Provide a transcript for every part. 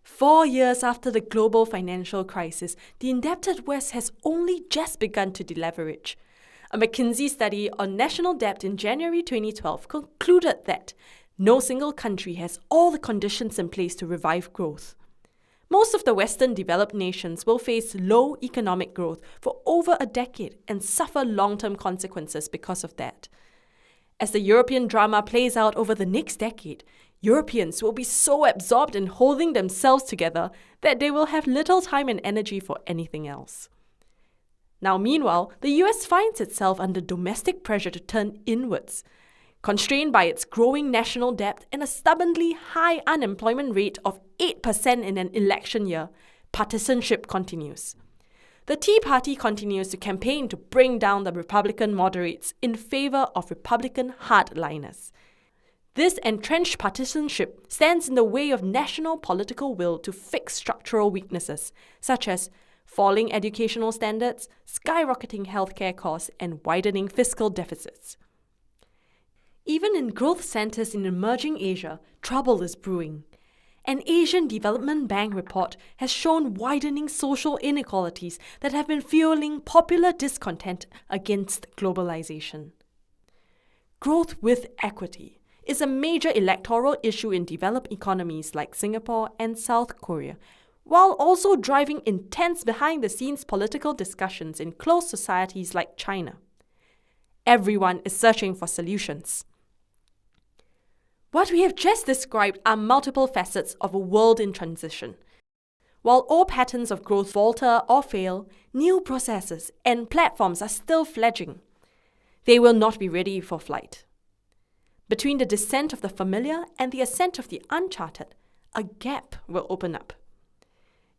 4 years after the global financial crisis, the indebted West has only just begun to deleverage. A McKinsey study on national debt in January 2012 concluded that no single country has all the conditions in place to revive growth. Most of the Western developed nations will face low economic growth for over a decade and suffer long-term consequences because of that. As the European drama plays out over the next decade, Europeans will be so absorbed in holding themselves together that they will have little time and energy for anything else. Now, meanwhile, the US finds itself under domestic pressure to turn inwards. Constrained by its growing national debt and a stubbornly high unemployment rate of 8% in an election year, partisanship continues. The Tea Party continues to campaign to bring down the Republican moderates in favor of Republican hardliners. This entrenched partisanship stands in the way of national political will to fix structural weaknesses, such as falling educational standards, skyrocketing healthcare costs, and widening fiscal deficits. Even in growth centers in emerging Asia, trouble is brewing. An Asian Development Bank report has shown widening social inequalities that have been fueling popular discontent against globalization. Growth with equity is a major electoral issue in developed economies like Singapore and South Korea, while also driving intense behind-the-scenes political discussions in closed societies like China. Everyone is searching for solutions. What we have just described are multiple facets of a world in transition. While all patterns of growth falter or fail, new processes and platforms are still fledgling. They will not be ready for flight. Between the descent of the familiar and the ascent of the uncharted, a gap will open up.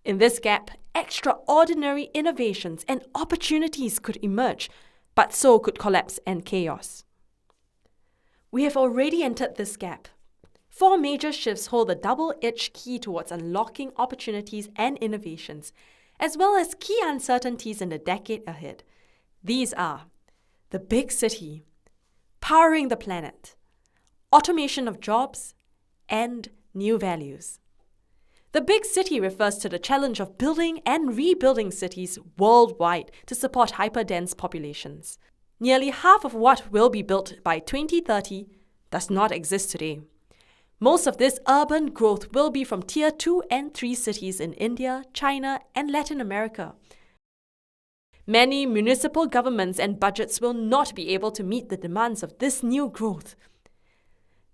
In this gap, extraordinary innovations and opportunities could emerge, but so could collapse and chaos. We have already entered this gap. 4 major shifts hold the double-edged key towards unlocking opportunities and innovations, as well as key uncertainties in the decade ahead. These are the big city, powering the planet, automation of jobs, and new values. The big city refers to the challenge of building and rebuilding cities worldwide to support hyper-dense populations. Nearly half of what will be built by 2030 does not exist today. Most of this urban growth will be from Tier 2 and 3 cities in India, China, and Latin America. Many municipal governments and budgets will not be able to meet the demands of this new growth.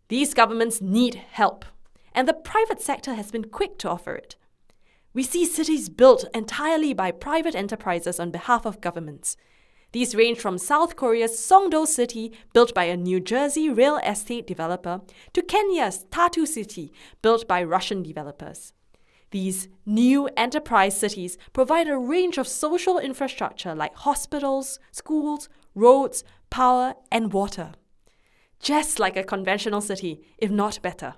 These governments need help, and the private sector has been quick to offer it. We see cities built entirely by private enterprises on behalf of governments. These range from South Korea's Songdo City, built by a New Jersey real estate developer, to Kenya's Tatu City, built by Russian developers. These new enterprise cities provide a range of social infrastructure like hospitals, schools, roads, power, and water. Just like a conventional city, if not better.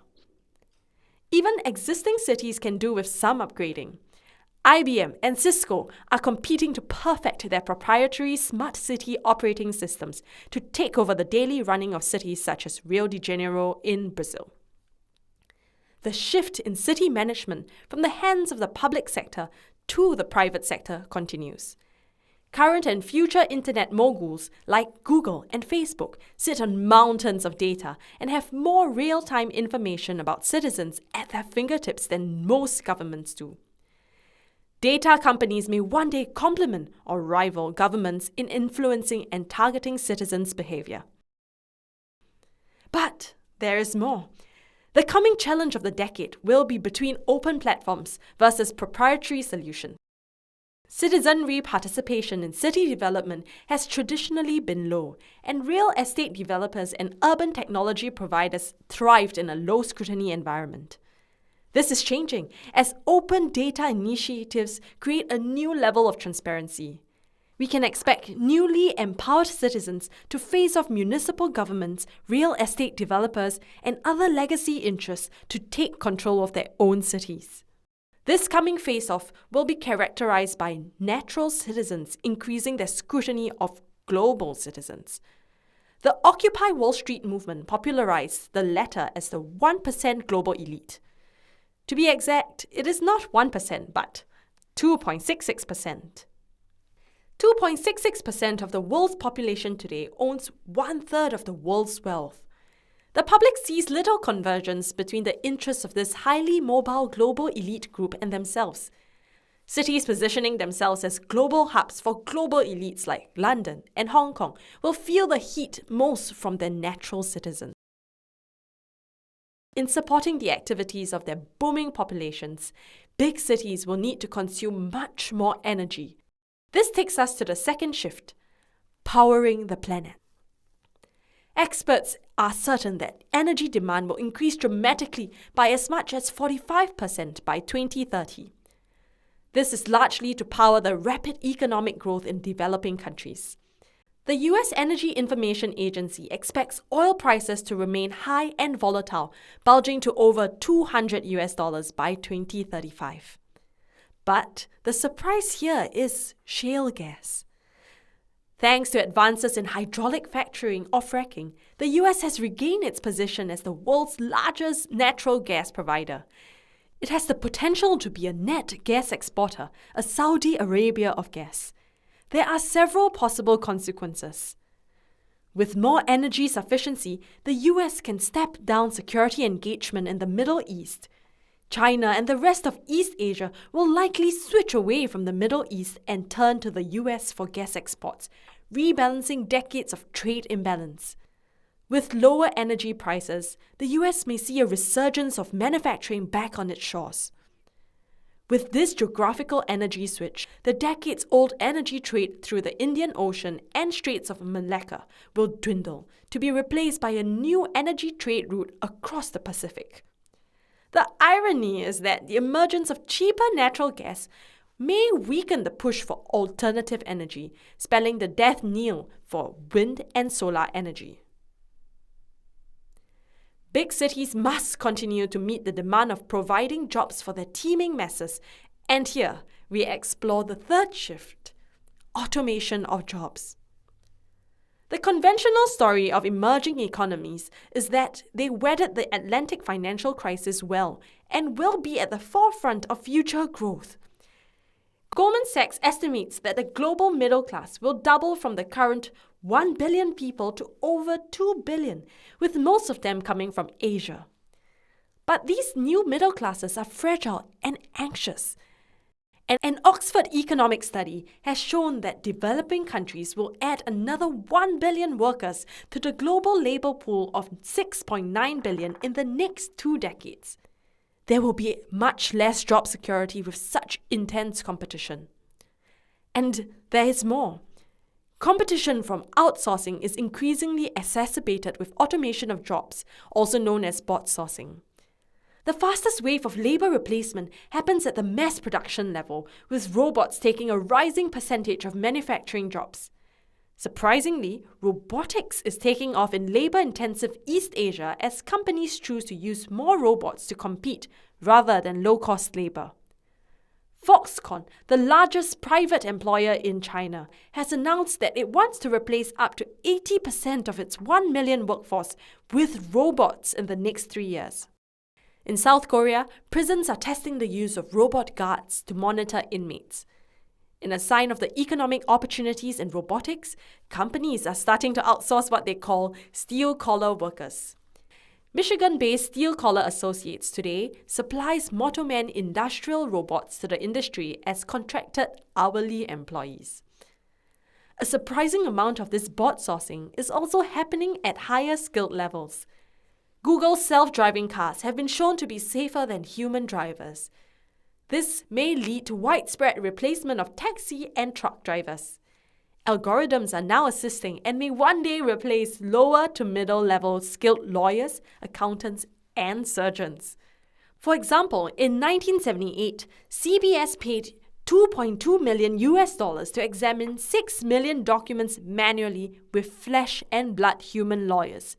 Even existing cities can do with some upgrading. IBM and Cisco are competing to perfect their proprietary smart city operating systems to take over the daily running of cities such as Rio de Janeiro in Brazil. The shift in city management from the hands of the public sector to the private sector continues. Current and future internet moguls like Google and Facebook sit on mountains of data and have more real-time information about citizens at their fingertips than most governments do. Data companies may one day complement or rival governments in influencing and targeting citizens' behavior. But there is more. The coming challenge of the decade will be between open platforms versus proprietary solutions. Citizenry participation in city development has traditionally been low, and real estate developers and urban technology providers thrived in a low-scrutiny environment. This is changing as open data initiatives create a new level of transparency. We can expect newly empowered citizens to face off municipal governments, real estate developers, and other legacy interests to take control of their own cities. This coming face-off will be characterized by natural citizens increasing their scrutiny of global citizens. The Occupy Wall Street movement popularized the latter as the 1% global elite. To be exact, it is not 1%, but 2.66%. 2.66% of the world's population today owns 1/3 of the world's wealth. The public sees little convergence between the interests of this highly mobile global elite group and themselves. Cities positioning themselves as global hubs for global elites like London and Hong Kong will feel the heat most from their natural citizens. In supporting the activities of their booming populations, big cities will need to consume much more energy. This takes us to the second shift, powering the planet. Experts are certain that energy demand will increase dramatically by as much as 45% by 2030. This is largely to power the rapid economic growth in developing countries. The US Energy Information Agency expects oil prices to remain high and volatile, bulging to over $200 by 2035. But the surprise here is shale gas. Thanks to advances in hydraulic fracturing or fracking, the US has regained its position as the world's largest natural gas provider. It has the potential to be a net gas exporter, a Saudi Arabia of gas. There are several possible consequences. With more energy sufficiency, the US can step down security engagement in the Middle East. China and the rest of East Asia will likely switch away from the Middle East and turn to the US for gas exports, rebalancing decades of trade imbalance. With lower energy prices, the US may see a resurgence of manufacturing back on its shores. With this geographical energy switch, the decades-old energy trade through the Indian Ocean and Straits of Malacca will dwindle to be replaced by a new energy trade route across the Pacific. The irony is that the emergence of cheaper natural gas may weaken the push for alternative energy, spelling the death knell for wind and solar energy. Big cities must continue to meet the demand of providing jobs for their teeming masses, and here we explore the third shift, automation of jobs. The conventional story of emerging economies is that they weathered the Atlantic financial crisis well and will be at the forefront of future growth. Goldman Sachs estimates that the global middle class will double from the current 1 billion people to over 2 billion, with most of them coming from Asia. But these new middle classes are fragile and anxious. An Oxford economic study has shown that developing countries will add another 1 billion workers to the global labour pool of 6.9 billion in the next 2 decades. There will be much less job security with such intense competition. And there is more. Competition from outsourcing is increasingly exacerbated with automation of jobs, also known as bot sourcing. The fastest wave of labour replacement happens at the mass production level, with robots taking a rising percentage of manufacturing jobs. Surprisingly, robotics is taking off in labour-intensive East Asia as companies choose to use more robots to compete rather than low-cost labour. Foxconn, the largest private employer in China, has announced that it wants to replace up to 80% of its 1 million workforce with robots in the next 3 years. In South Korea, prisons are testing the use of robot guards to monitor inmates. In a sign of the economic opportunities in robotics, companies are starting to outsource what they call steel-collar workers. Michigan-based Steel Collar Associates today supplies Motoman industrial robots to the industry as contracted hourly employees. A surprising amount of this bot sourcing is also happening at higher skilled levels. Google's self-driving cars have been shown to be safer than human drivers. This may lead to widespread replacement of taxi and truck drivers. Algorithms are now assisting and may one day replace lower to middle level skilled lawyers, accountants, and surgeons. For example, in 1978, CBS paid $2.2 million to examine 6 million documents manually with flesh and blood human lawyers.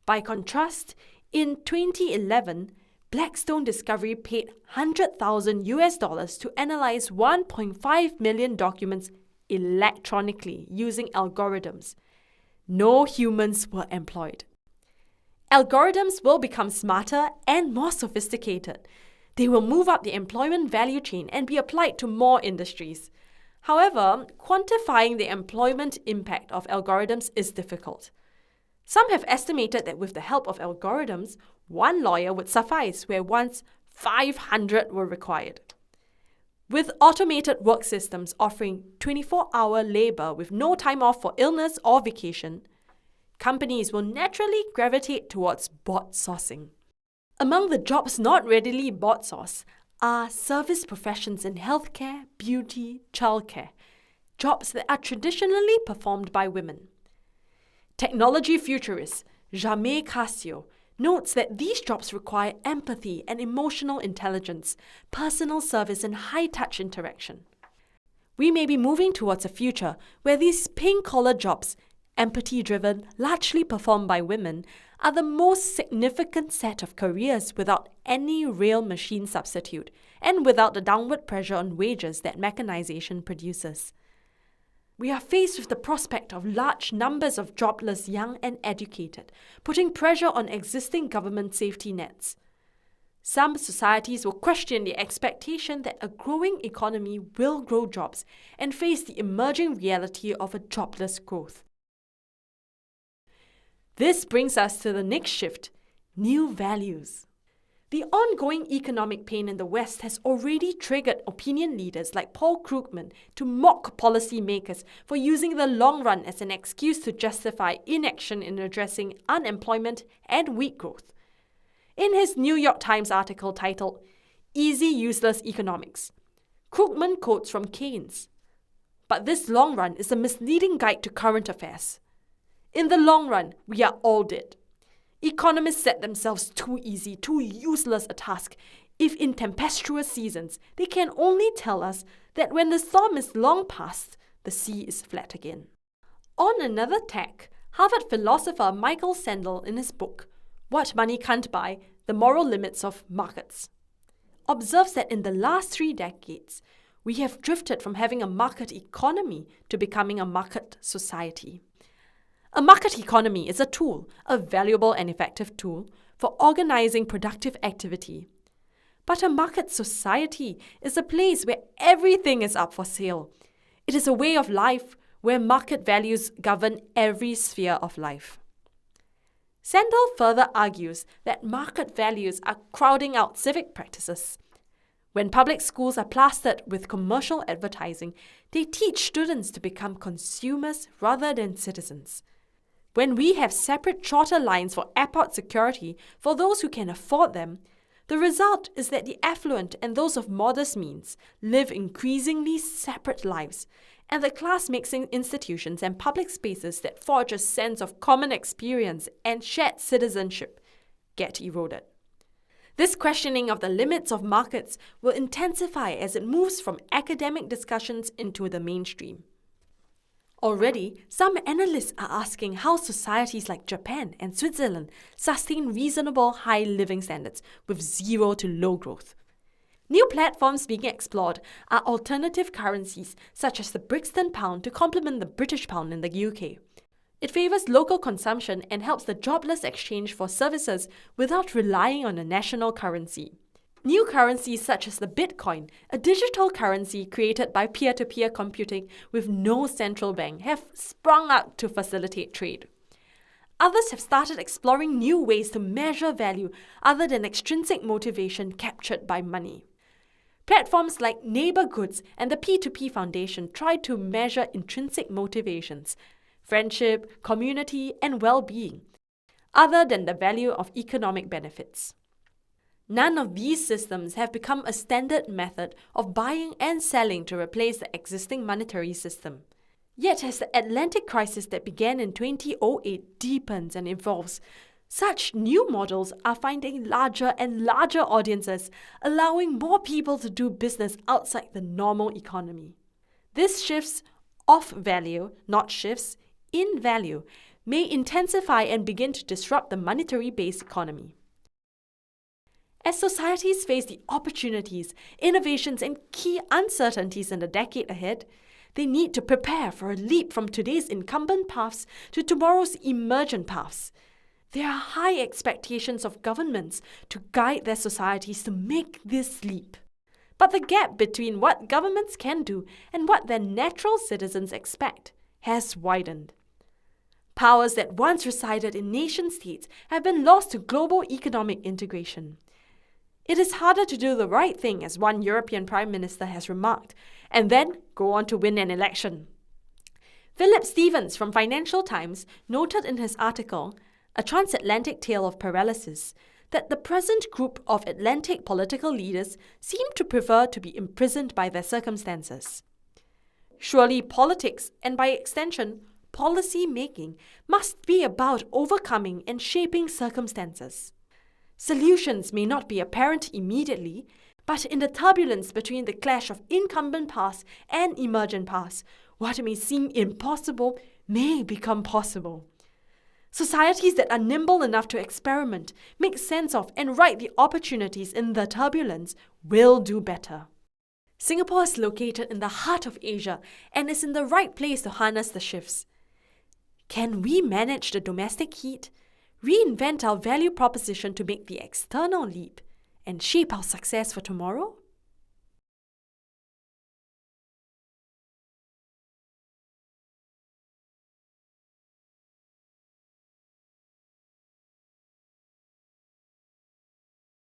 By contrast, in 2011, Blackstone Discovery paid $100,000 to analyze 1.5 million documents electronically using algorithms. No humans were employed. Algorithms will become smarter and more sophisticated. They will move up the employment value chain and be applied to more industries. However, quantifying the employment impact of algorithms is difficult. Some have estimated that with the help of algorithms, one lawyer would suffice where once 500 were required. With automated work systems offering 24-hour labor with no time off for illness or vacation, companies will naturally gravitate towards bot sourcing. Among the jobs not readily bot sourced are service professions in healthcare, beauty, childcare, jobs that are traditionally performed by women. Technology futurist Jaime Casio notes that these jobs require empathy and emotional intelligence, personal service and high-touch interaction. We may be moving towards a future where these pink-collar jobs, empathy-driven, largely performed by women, are the most significant set of careers without any real machine substitute and without the downward pressure on wages that mechanization produces. We are faced with the prospect of large numbers of jobless young and educated, putting pressure on existing government safety nets. Some societies will question the expectation that a growing economy will grow jobs and face the emerging reality of a jobless growth. This brings us to the next shift: new values. The ongoing economic pain in the West has already triggered opinion leaders like Paul Krugman to mock policymakers for using the long run as an excuse to justify inaction in addressing unemployment and weak growth. In his New York Times article titled "Easy Useless Economics," Krugman quotes from Keynes. But this long run is a misleading guide to current affairs. In the long run, we are all dead. Economists set themselves too easy, too useless a task if in tempestuous seasons they can only tell us that when the storm is long past, the sea is flat again. On another tack, Harvard philosopher Michael Sandel in his book, What Money Can't Buy: The Moral Limits of Markets, observes that in the last 3 decades, we have drifted from having a market economy to becoming a market society. A market economy is a tool, a valuable and effective tool, for organizing productive activity. But a market society is a place where everything is up for sale. It is a way of life where market values govern every sphere of life. Sandel further argues that market values are crowding out civic practices. When public schools are plastered with commercial advertising, they teach students to become consumers rather than citizens. When we have separate shorter lines for airport security for those who can afford them, the result is that the affluent and those of modest means live increasingly separate lives, and the class-mixing institutions and public spaces that forge a sense of common experience and shared citizenship get eroded. This questioning of the limits of markets will intensify as it moves from academic discussions into the mainstream. Already, some analysts are asking how societies like Japan and Switzerland sustain reasonable high living standards with zero to low growth. New platforms being explored are alternative currencies such as the Brixton pound to complement the British pound in the UK. It favours local consumption and helps the jobless exchange for services without relying on a national currency. New currencies such as the Bitcoin, a digital currency created by peer-to-peer computing with no central bank, have sprung up to facilitate trade. Others have started exploring new ways to measure value other than extrinsic motivation captured by money. Platforms like Neighbour Goods and the P2P Foundation try to measure intrinsic motivations, friendship, community, and well-being, other than the value of economic benefits. None of these systems have become a standard method of buying and selling to replace the existing monetary system. Yet as the Atlantic crisis that began in 2008 deepens and evolves, such new models are finding larger and larger audiences, allowing more people to do business outside the normal economy. This shifts of value, not shifts in value, may intensify and begin to disrupt the monetary-based economy. As societies face the opportunities, innovations, and key uncertainties in the decade ahead, they need to prepare for a leap from today's incumbent paths to tomorrow's emergent paths. There are high expectations of governments to guide their societies to make this leap. But the gap between what governments can do and what their natural citizens expect has widened. Powers that once resided in nation-states have been lost to global economic integration. It is harder to do the right thing, as one European Prime Minister has remarked, and then go on to win an election. Philip Stevens from Financial Times noted in his article, A Transatlantic Tale of Paralysis, that the present group of Atlantic political leaders seem to prefer to be imprisoned by their circumstances. Surely politics, and by extension, policy making, must be about overcoming and shaping circumstances. Solutions may not be apparent immediately, but in the turbulence between the clash of incumbent past and emergent past, what may seem impossible may become possible. Societies that are nimble enough to experiment, make sense of, and write the opportunities in the turbulence will do better. Singapore is located in the heart of Asia and is in the right place to harness the shifts. Can we manage the domestic heat, reinvent our value proposition to make the external leap, and shape our success for tomorrow?